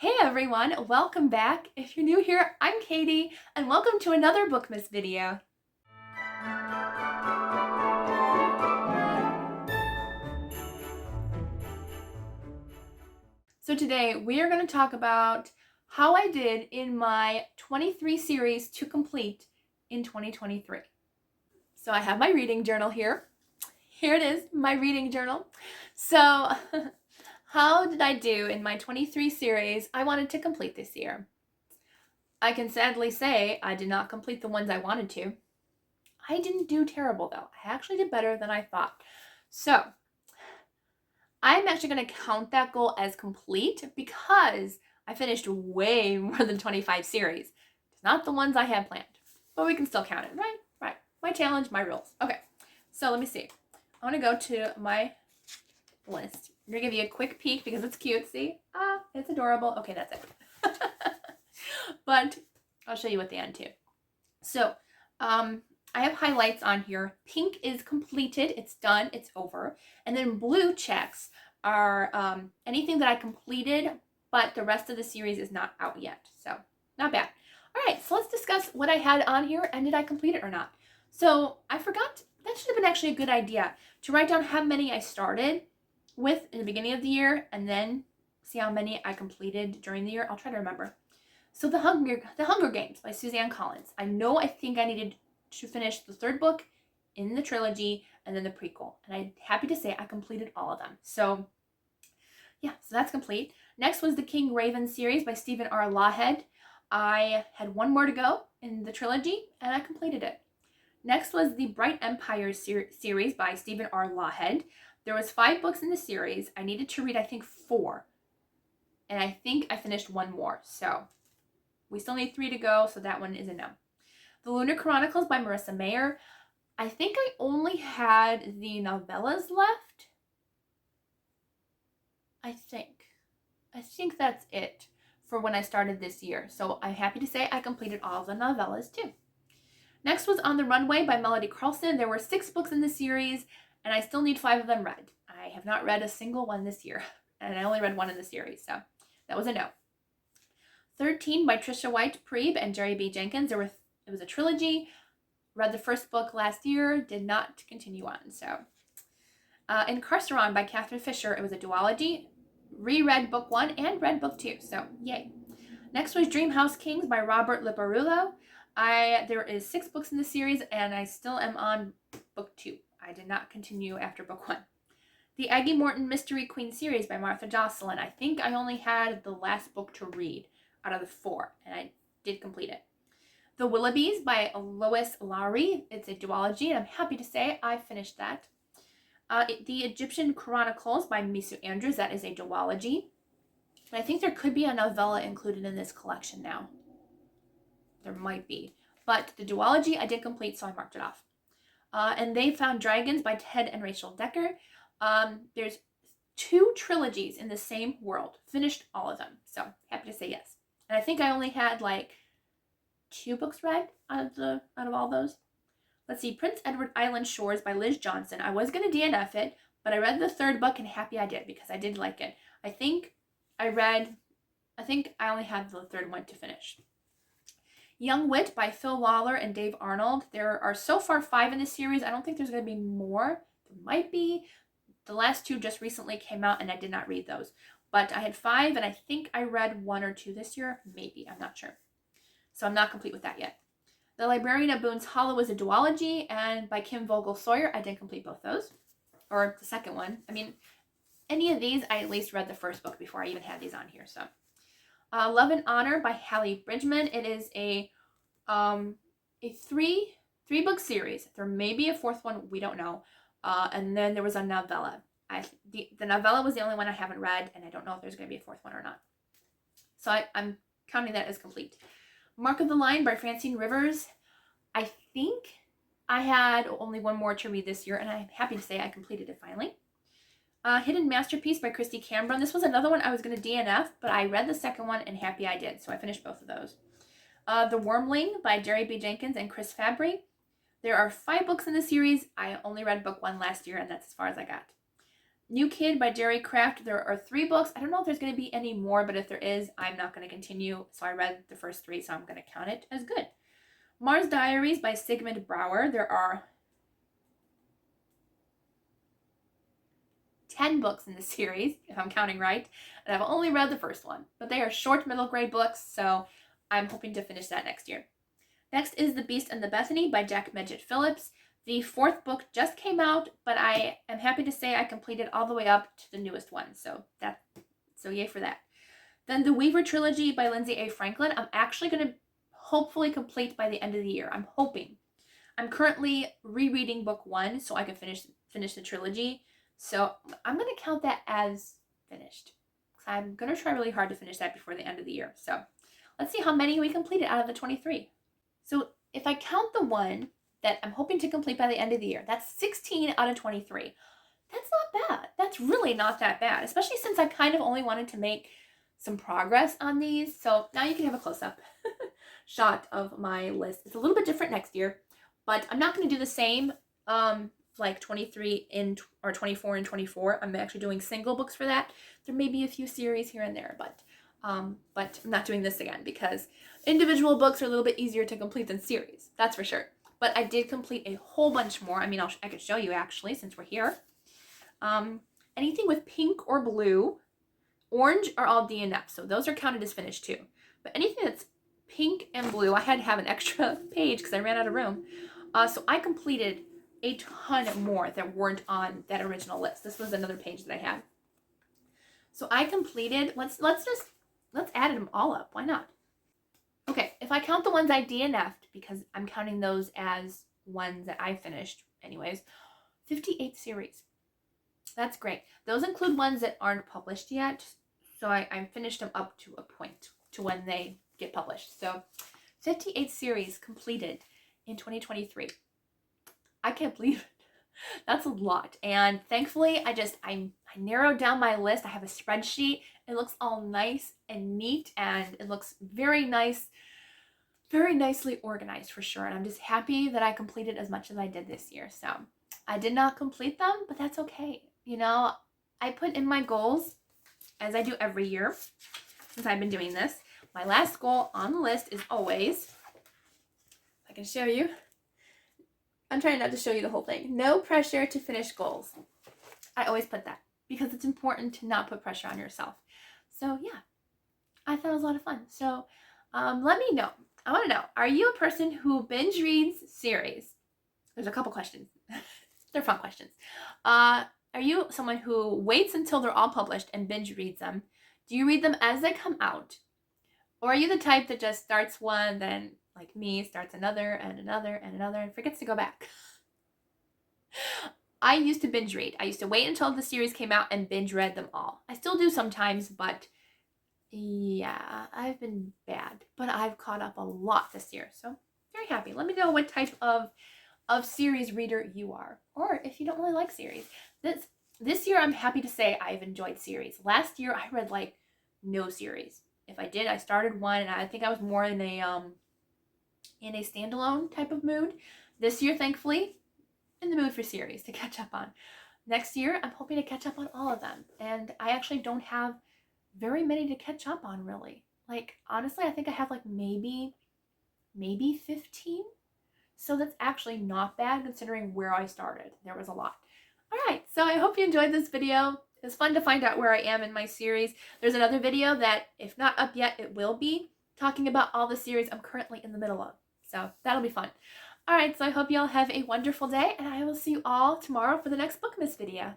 Hey everyone, welcome back. If you're new here, I'm Katie, and welcome to another Bookmas video. So today we are going to talk about how I did in my 23 series to complete in 2023. So I have my reading journal here. Here it is, my reading journal. So how did I do in my 23 series I wanted to complete this year? I can sadly say I did not complete the ones I wanted to. I didn't do terrible though. I actually did better than I thought. So I'm actually going to count that goal as complete because I finished way more than 25 series. It's not the ones I had planned, but we can still count it, right? Right. My challenge, my rules. Okay, so let me see. I want to go to my list. I'm going to give you a quick peek because it's cute. See? It's adorable. Okay, that's it. But I'll show you at the end too. So, I have highlights on here. Pink is completed. It's done. It's over. And then blue checks are anything that I completed, but the rest of the series is not out yet. So, not bad. All right, so let's discuss what I had on here and did I complete it or not. So, I forgot. That should have been actually a good idea to write down how many I started with in the beginning of the year and then see how many I completed during the year. I'll try to remember. So The Hunger Games by Suzanne Collins. I think I needed to finish the third book in the trilogy and then the prequel. And I'm happy to say I completed all of them. So yeah, so that's complete. Next was the King Raven series by Stephen R. Lawhead. I had one more to go in the trilogy and I completed it. Next was the Bright Empire series by Stephen R. Lawhead. There was 5 books in the series. I needed to read, I think, 4. And I think I finished one more. So we still need 3 to go, so that one is a no. The Lunar Chronicles by Marissa Mayer. I think I only had the novellas left. I think that's it for when I started this year. So I'm happy to say I completed all of the novellas too. Next was On the Runway by Melody Carlson. There were 6 books in the series, and I still need 5 of them read. I have not read a single one this year, and I only read 1 in the series, so that was a no. 13 by Trisha White Priebe and Jerry B. Jenkins. It was a trilogy. Read the first book last year, did not continue on. So, Incarceron by Catherine Fisher. It was a duology. Reread book 1 and read book 2. So, yay. Next was Dream House Kings by Robert Liparulo. There is 6 books in the series, and I still am on book 2. I did not continue after book 1. The Aggie Morton Mystery Queen series by Martha Jocelyn. I think I only had the last book to read out of the 4, and I did complete it. The Willoughbys by Lois Lowry. It's a duology, and I'm happy to say I finished that. The Egyptian Chronicles by Misu Andrews. That is a duology. And I think there could be a novella included in this collection now. There might be. But the duology I did complete, so I marked it off. And They Found Dragons by Ted and Rachel Decker. There's 2 trilogies in the same world. Finished all of them. So happy to say yes. And I think I only had like 2 books read out of all those. Let's see, Prince Edward Island Shores by Liz Johnson. I was going to DNF it, but I read the 3rd book and happy I did because I did like it. I think I only had the 3rd one to finish. Young Wit by Phil Lawler and Dave Arnold. There are so far 5 in the series. I don't think there's going to be more. There might be. The last 2 just recently came out and I did not read those. But I had 5 and I think I read 1 or 2 this year. Maybe. I'm not sure. So I'm not complete with that yet. The Librarian of Boone's Hollow is a duology, and by Kim Vogel Sawyer, I did complete both those. Or the second one. I mean, any of these, I at least read the first book before I even had these on here. So, Love and Honor by Hallie Bridgman. It is a 3-book series. There may be a 4th one. We don't know. And then there was a novella. The novella was the only one I haven't read, and I don't know if there's going to be a 4th one or not. So I'm counting that as complete. Mark of the Line by Francine Rivers. I think I had only 1 more to read this year, and I'm happy to say I completed it finally. Hidden Masterpiece by Christy Cambron. This was another one I was going to DNF, but I read the 2nd one, and happy I did, so I finished both of those. The Wormling by Jerry B. Jenkins and Chris Fabry. There are 5 books in the series. I only read book 1 last year, and that's as far as I got. New Kid by Jerry Craft. There are 3 books. I don't know if there's going to be any more, but if there is, I'm not going to continue. So I read the first 3, so I'm going to count it as good. Mars Diaries by Sigmund Bauer. There are 10 books in the series, if I'm counting right, and I've only read the first one. But they are short middle grade books, so I'm hoping to finish that next year. Next is The Beast and the Bethany by Jack Midget Phillips. The 4th book just came out, but I am happy to say I completed all the way up to the newest one, so yay for that. Then The Weaver Trilogy by Lindsay A. Franklin. I'm actually going to hopefully complete by the end of the year. I'm hoping. I'm currently rereading book 1 so I can finish the trilogy. So I'm going to count that as finished. I'm going to try really hard to finish that before the end of the year. So let's see how many we completed out of the 23. So if I count the one that I'm hoping to complete by the end of the year, that's 16 out of 23. That's not bad. That's really not that bad, especially since I kind of only wanted to make some progress on these. So now you can have a close-up shot of my list. It's a little bit different next year, but I'm not going to do the same like 23 or 24 and 24. I'm actually doing single books for that. There may be a few series here and there, but I'm not doing this again because individual books are a little bit easier to complete than series. That's for sure. But I did complete a whole bunch more. I mean, I could show you actually since we're here. Anything with pink or blue, orange are all DNF, so those are counted as finished too. But anything that's pink and blue, I had to have an extra page because I ran out of room. So I completed a ton more that weren't on that original list. This was another page that I had. So I completed, let's add them all up. Why not? Okay, if I count the ones I DNF'd, because I'm counting those as ones that I finished anyways, 58 series. That's great. Those include ones that aren't published yet. So I finished them up to a point to when they get published. So 58 series completed in 2023. I can't believe it. That's a lot. And thankfully, I narrowed down my list. I have a spreadsheet. It looks all nice and neat, and it looks very nice, very nicely organized for sure. And I'm just happy that I completed as much as I did this year. So I did not complete them, but that's okay. You know, I put in my goals as I do every year since I've been doing this. My last goal on the list is always, I can show you. I'm trying not to show you the whole thing. No pressure to finish goals. I always put that because it's important to not put pressure on yourself. So yeah, I thought it was a lot of fun. So let me know. I want to know, are you a person who binge reads series? There's a couple questions. They're fun questions. Are you someone who waits until they're all published and binge reads them? Do you read them as they come out? Or are you the type that just starts one, then like me, starts another and another and another and forgets to go back? I used to binge read. I used to wait until the series came out and binge read them all. I still do sometimes, but yeah, I've been bad. But I've caught up a lot this year, so very happy. Let me know what type of series reader you are, or if you don't really like series. This year, I'm happy to say I've enjoyed series. Last year, I read like no series. If I did, I started one, and I think I was more in a standalone type of mood. This year, thankfully, in the mood for series to catch up on. Next year, I'm hoping to catch up on all of them, and I actually don't have very many to catch up on, really. Like, honestly, I think I have like maybe 15. So that's actually not bad considering where I started. There was a lot. All right, so I hope you enjoyed this video. It was fun to find out where I am in my series. There's another video that, if not up yet, it will be, talking about all the series I'm currently in the middle of. So that'll be fun. All right, so I hope you all have a wonderful day, and I will see you all tomorrow for the next Bookmas video.